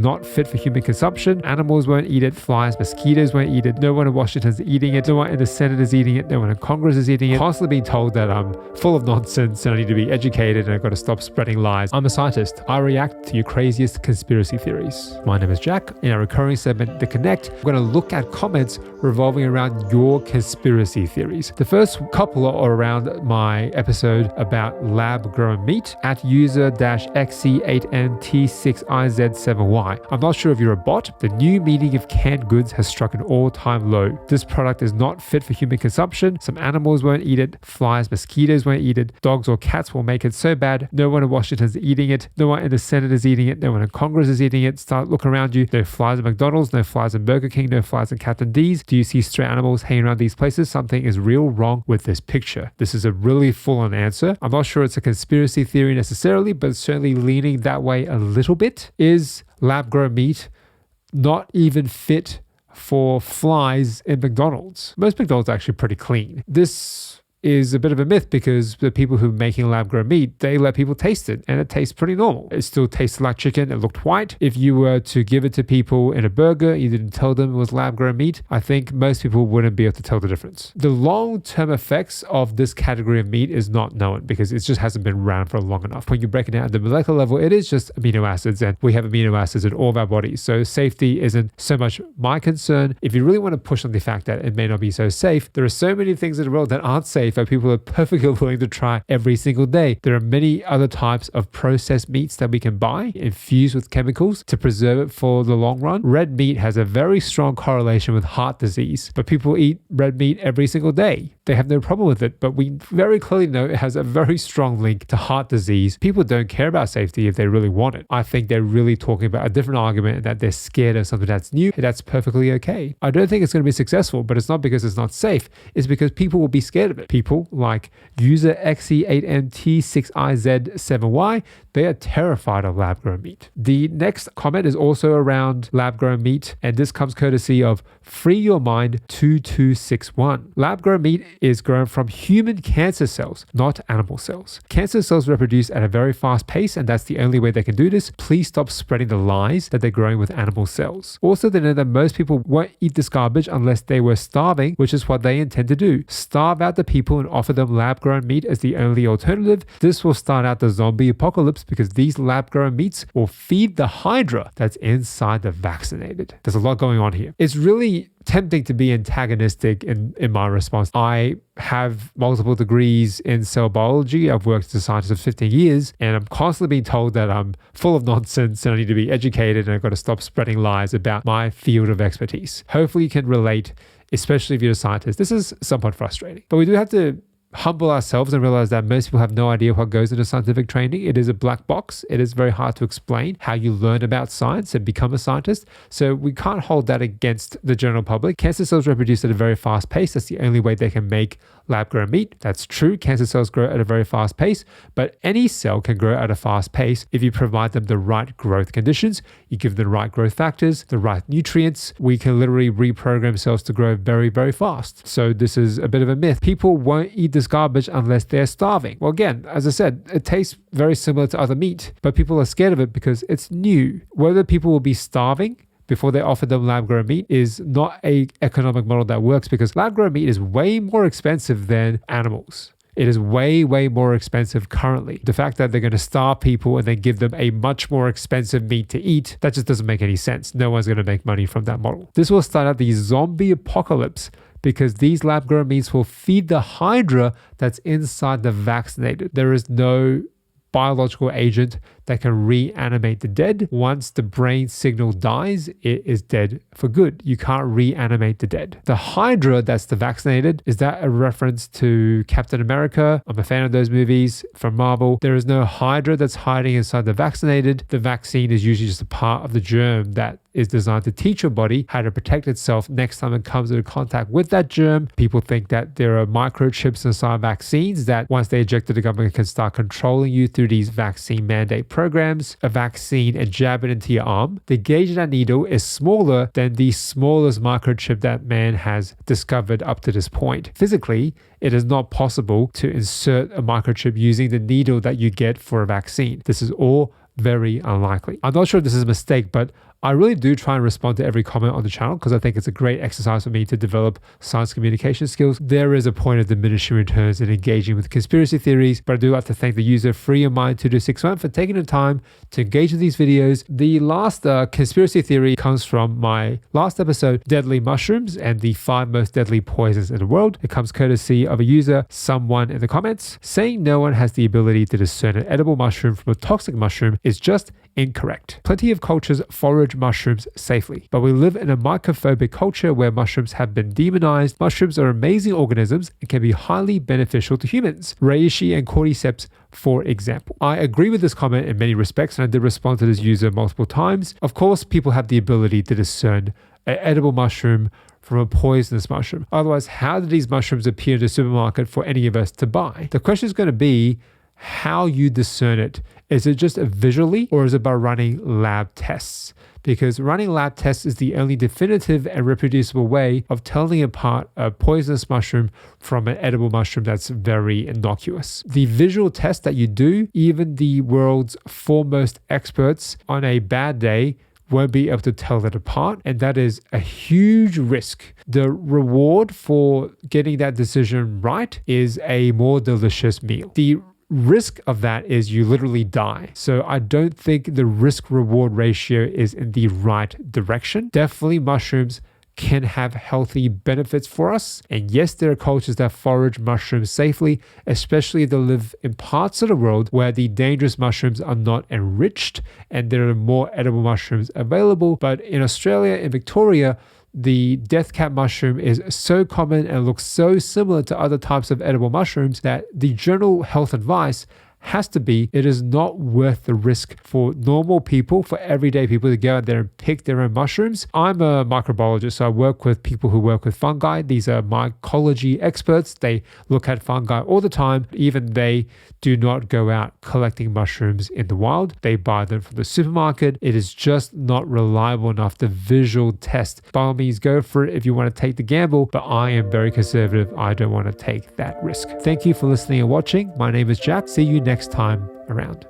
not fit for human consumption. Animals won't eat it. Flies, mosquitoes won't eat it. No one in Washington's eating it. No one in the Senate is eating it. No one in Congress is eating it. Constantly being told that I'm full of nonsense and I need to be educated and I've got to stop spreading lies. I'm a scientist. I react to your craziest conspiracy theories. My name is Jack. In our recurring segment, The Connect, we're going to look at comments revolving around your conspiracy theories. The first couple are around my episode about lab-grown meat at user-XC8MT6IZ7Y. I'm not sure if you're a bot. The new meaning of canned goods has struck an all-time low. This product is not fit for human consumption. Some animals won't eat it. Flies, mosquitoes won't eat it. Dogs or cats will make it so bad. No one in Washington's eating it. No one in the Senate is eating it. No one in Congress is eating it. Start looking around you. No flies at McDonald's. No flies in Burger King. No flies in Captain D's. Do you see stray animals hanging around these places? Something is real wrong with this picture. This is a really full-on answer. I'm not sure it's a conspiracy theory necessarily, but certainly leaning that way a little bit. Is lab-grown meat not even fit for flies in McDonald's? Most McDonald's are actually pretty clean. This is a bit of a myth because the people who are making lab-grown meat, they let people taste it and it tastes pretty normal. It still tasted like chicken. It looked white. If you were to give it to people in a burger, you didn't tell them it was lab-grown meat, I think most people wouldn't be able to tell the difference. The long-term effects of this category of meat is not known because it just hasn't been around for long enough. When you break it down at the molecular level, it is just amino acids, and we have amino acids in all of our bodies. So safety isn't so much my concern. If you really want to push on the fact that it may not be so safe, there are so many things in the world that aren't safe that people are perfectly willing to try every single day. There are many other types of processed meats that we can buy infused with chemicals to preserve it for the long run. Red meat has a very strong correlation with heart disease, but people eat red meat every single day. They have no problem with it, but we very clearly know it has a very strong link to heart disease. People don't care about safety if they really want it. I think they're really talking about a different argument and that they're scared of something that's new. That's perfectly okay. I don't think it's going to be successful, but it's not because it's not safe. It's because people will be scared of it. People like user XC8MT6IZ7Y, they are terrified of lab-grown meat. The next comment is also around lab-grown meat, and this comes courtesy of Free Your Mind 2261. Lab-grown meat is grown from human cancer cells, not animal cells. Cancer cells reproduce at a very fast pace, and that's the only way they can do this. Please stop spreading the lies that they're growing with animal cells. Also, they know that most people won't eat this garbage unless they were starving, which is what they intend to do. Starve out the people and offer them lab-grown meat as the only alternative. This will start out the zombie apocalypse because these lab-grown meats will feed the hydra that's inside the vaccinated. There's a lot going on here. It's really tempting to be antagonistic in my response. I have multiple degrees in cell biology. I've worked as a scientist for 15 years, and I'm constantly being told that I'm full of nonsense and I need to be educated and I've got to stop spreading lies about my field of expertise. Hopefully you can relate, especially if you're a scientist. This is somewhat frustrating, but we do have to humble ourselves and realize that most people have no idea what goes into scientific training. It is a black box. It is very hard to explain how you learn about science and become a scientist. So we can't hold that against the general public. Cancer cells reproduce at a very fast pace. That's the only way they can make lab-grown meat. That's true. Cancer cells grow at a very fast pace, but any cell can grow at a fast pace if you provide them the right growth conditions. You give them the right growth factors, the right nutrients. We can literally reprogram cells to grow very, very fast. So this is a bit of a myth. People won't eat this garbage unless they're starving. Well, again, as I said, it tastes very similar to other meat, but people are scared of it because it's new. Whether people will be starving before they offer them lab-grown meat is not an economic model that works because lab-grown meat is way more expensive than animals. It is way, way more expensive currently. The fact that they're going to starve people and then give them a much more expensive meat to eat, that just doesn't make any sense. No one's going to make money from that model. This will start out the zombie apocalypse because these lab-grown meats will feed the hydra that's inside the vaccinated. There is no biological agent that can reanimate the dead. Once the brain signal dies, it is dead for good. You can't reanimate the dead. The hydra that's the vaccinated, is that a reference to Captain America? I'm a fan of those movies from Marvel. There is no hydra that's hiding inside the vaccinated. The vaccine is usually just a part of the germ that is designed to teach your body how to protect itself next time it comes into contact with that germ. People think that there are microchips inside vaccines that once they eject it, the government can start controlling you through these vaccine mandate programs. A vaccine and jab it into your arm. The gauge of that needle is smaller than the smallest microchip that man has discovered up to this point. Physically, it is not possible to insert a microchip using the needle that you get for a vaccine. This is all very unlikely. I'm not sure if this is a mistake, but I really do try and respond to every comment on the channel because I think it's a great exercise for me to develop science communication skills. There is a point of diminishing returns in engaging with conspiracy theories, but I do like to thank the user FreeYourMind2261 for taking the time to engage with these videos. The last conspiracy theory comes from my last episode, Deadly Mushrooms and the 5 most deadly poisons in the world. It comes courtesy of a user, someone in the comments, saying no one has the ability to discern an edible mushroom from a toxic mushroom is just incorrect. Plenty of cultures forage mushrooms safely, but we live in a mycophobic culture where mushrooms have been demonized. Mushrooms are amazing organisms and can be highly beneficial to humans. Reishi and cordyceps, for example. I agree with this comment in many respects, and I did respond to this user multiple times. Of course, people have the ability to discern an edible mushroom from a poisonous mushroom. Otherwise, how did these mushrooms appear in the supermarket for any of us to buy? The question is going to be how you discern it. Is it just visually, or is it by running lab tests? Because running lab tests is the only definitive and reproducible way of telling apart a poisonous mushroom from an edible mushroom that's very innocuous. The visual test that you do, even the world's foremost experts on a bad day won't be able to tell it apart, and that is a huge risk. The reward for getting that decision right is a more delicious meal. The risk of that is you literally die. So I don't think the risk reward ratio is in the right direction. Definitely mushrooms can have healthy benefits for us. And yes, there are cultures that forage mushrooms safely, especially if they live in parts of the world where the dangerous mushrooms are not enriched and there are more edible mushrooms available. But in Australia, in Victoria, the death cap mushroom is so common and looks so similar to other types of edible mushrooms that the general health advice has to be it is not worth the risk for normal people, for everyday people to go out there and pick their own mushrooms. I'm a microbiologist, so I work with people who work with fungi. These are mycology experts. They look at fungi all the time. Even they do not go out collecting mushrooms in the wild. They buy them from the supermarket. It is just not reliable enough to visual test. By all means, go for it if you want to take the gamble, but I am very conservative. I don't want to take that risk. Thank you for listening and watching. My name is Jack. See you next time around.